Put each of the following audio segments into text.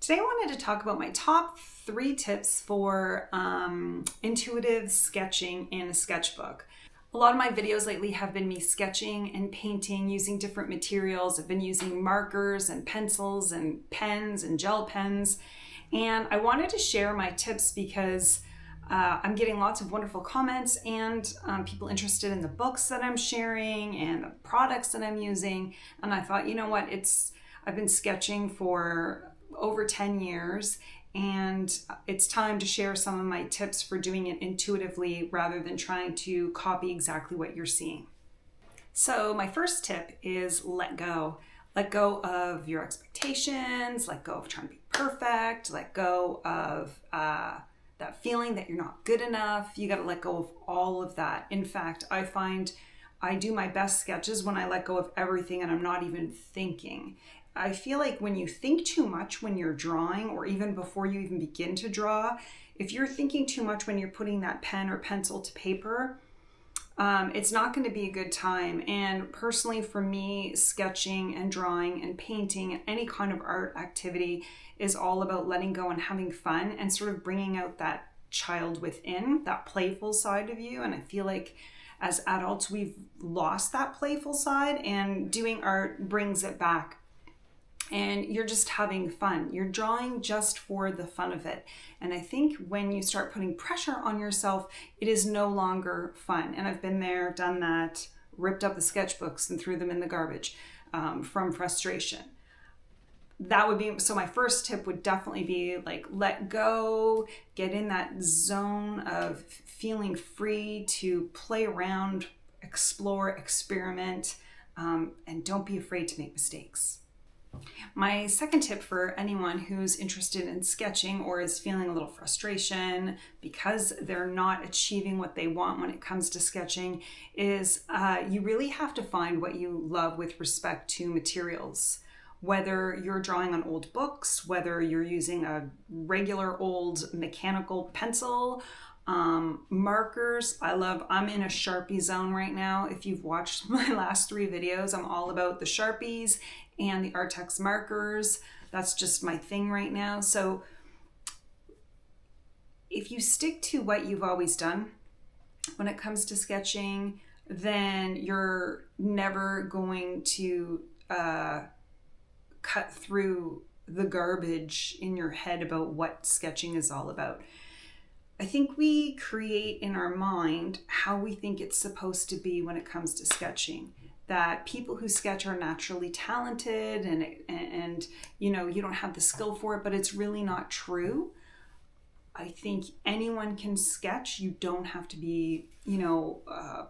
Today I wanted to talk about my top 3 tips for intuitive sketching in a sketchbook. A lot of my videos lately have been me sketching and painting using different materials. I've been using markers and pencils and pens and gel pens. And I wanted to share my tips because I'm getting lots of wonderful comments and people interested in the books that I'm sharing and the products that I'm using. And I thought, you know what, I've been sketching for over 10 years and it's time to share some of my tips for doing it intuitively rather than trying to copy exactly what you're seeing. So my first tip is let go. Let go of your expectations, let go of trying to be perfect, let go of that feeling that you're not good enough. You got to let go of all of that. In fact, I find I do my best sketches when I let go of everything and I'm not even thinking. I feel like when you think too much when you're drawing, or even before you even begin to draw, if you're thinking too much when you're putting that pen or pencil to paper, it's not going to be a good time. And personally for me, sketching and drawing and painting and any kind of art activity is all about letting go and having fun and sort of bringing out that child within, that playful side of you. And I feel like as adults, we've lost that playful side, and doing art brings it back. And you're just having fun. You're drawing just for the fun of it. And I think when you start putting pressure on yourself, it is no longer fun. And I've been there, done that, ripped up the sketchbooks and threw them in the garbage from frustration. So my first tip would definitely be like, let go, get in that zone of feeling free to play around, explore, experiment, and don't be afraid to make mistakes. My second tip for anyone who's interested in sketching or is feeling a little frustration because they're not achieving what they want when it comes to sketching is you really have to find what you love with respect to materials. Whether you're drawing on old books, whether you're using a regular old mechanical pencil, markers. I'm in a Sharpie zone right now. If you've watched my last 3 videos, I'm all about the Sharpies and the Artex markers. That's just my thing right now. So if you stick to what you've always done when it comes to sketching, then you're never going to cut through the garbage in your head about what sketching is all about. I think we create in our mind how we think it's supposed to be when it comes to sketching. That people who sketch are naturally talented and you don't have the skill for it, but it's really not true. I think anyone can sketch. You don't have to be,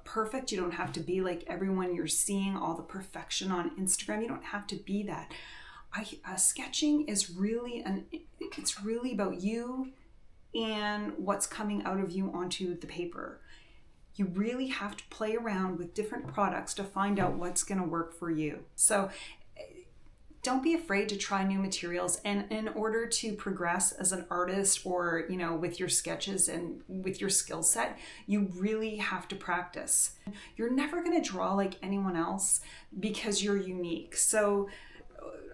perfect. You don't have to be like everyone you're seeing, all the perfection on Instagram. You don't have to be that. Sketching is it's really about you and what's coming out of you onto the paper. You really have to play around with different products to find out what's going to work for you. So don't be afraid to try new materials. And in order to progress as an artist or, with your sketches and with your skill set, you really have to practice. You're never going to draw like anyone else because you're unique. So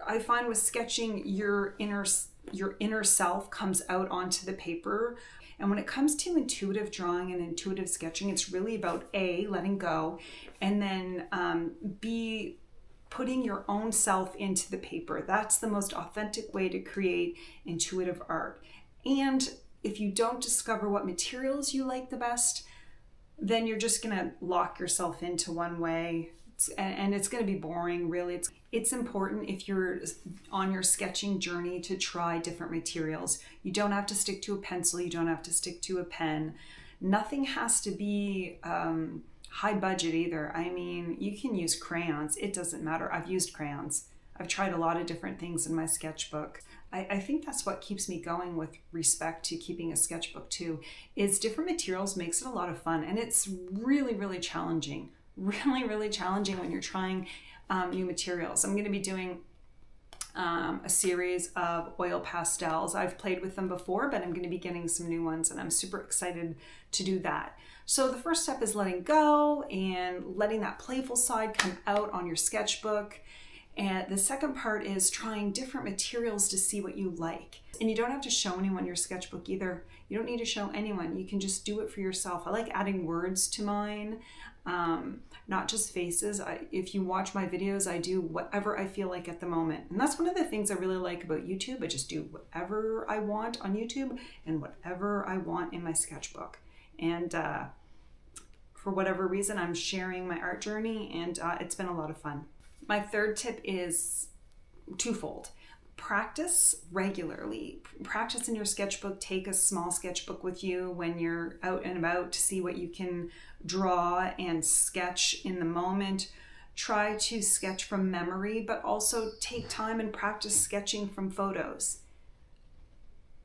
I find with sketching, your inner self comes out onto the paper. And when it comes to intuitive drawing and intuitive sketching, it's really about A, letting go, and then B, putting your own self into the paper. That's the most authentic way to create intuitive art. And if you don't discover what materials you like the best, then you're just going to lock yourself into one way. And it's going to be boring, really. It's important if you're on your sketching journey to try different materials. You don't have to stick to a pencil. You don't have to stick to a pen. Nothing has to be high budget either. I mean, you can use crayons. It doesn't matter. I've used crayons. I've tried a lot of different things in my sketchbook. I think that's what keeps me going with respect to keeping a sketchbook too, is different materials makes it a lot of fun. And it's really, really challenging. Really, really challenging when you're trying new materials. I'm going to be doing a series of oil pastels. I've played with them before, but I'm going to be getting some new ones and I'm super excited to do that. So the first step is letting go and letting that playful side come out on your sketchbook. And the second part is trying different materials to see what you like. And you don't have to show anyone your sketchbook either. You don't need to show anyone. You can just do it for yourself. I like adding words to mine, not just faces. If you watch my videos, I do whatever I feel like at the moment. And that's one of the things I really like about YouTube. I just do whatever I want on YouTube and whatever I want in my sketchbook. And for whatever reason, I'm sharing my art journey, and it's been a lot of fun. My third tip is twofold. Practice regularly. Practice in your sketchbook. Take a small sketchbook with you when you're out and about to see what you can draw and sketch in the moment. Try to sketch from memory, but also take time and practice sketching from photos.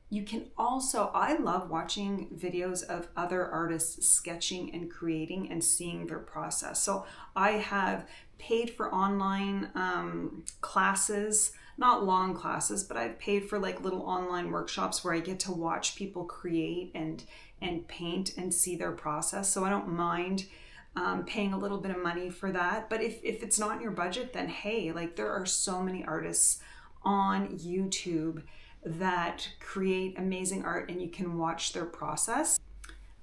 You can also, I love watching videos of other artists sketching and creating and seeing their process. So I have paid for online classes, not long classes, but I've paid for like little online workshops where I get to watch people create and paint and see their process. So I don't mind paying a little bit of money for that. But if it's not in your budget, then hey, like there are so many artists on YouTube that create amazing art and you can watch their process.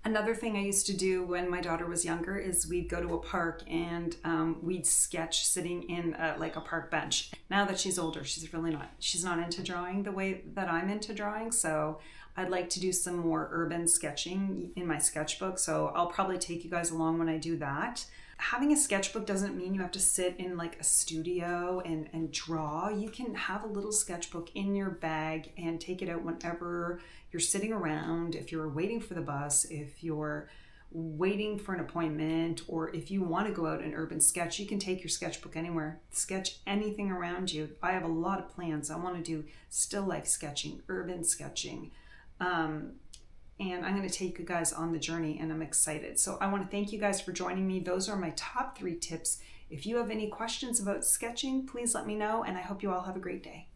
Another thing I used to do when my daughter was younger is we'd go to a park and we'd sketch sitting in like a park bench. Now that she's older, she's not into drawing the way that I'm into drawing. So I'd like to do some more urban sketching in my sketchbook. So I'll probably take you guys along when I do that. Having a sketchbook doesn't mean you have to sit in like a studio and draw. You can have a little sketchbook in your bag and take it out whenever you're sitting around, if you're waiting for the bus, if you're waiting for an appointment, or if you want to go out and urban sketch, you can take your sketchbook anywhere. Sketch anything around you. I have a lot of plans. I want to do still life sketching, urban sketching. And I'm going to take you guys on the journey, and I'm excited. So I want to thank you guys for joining me. Those are my top 3 tips. If you have any questions about sketching, please let me know, and I hope you all have a great day.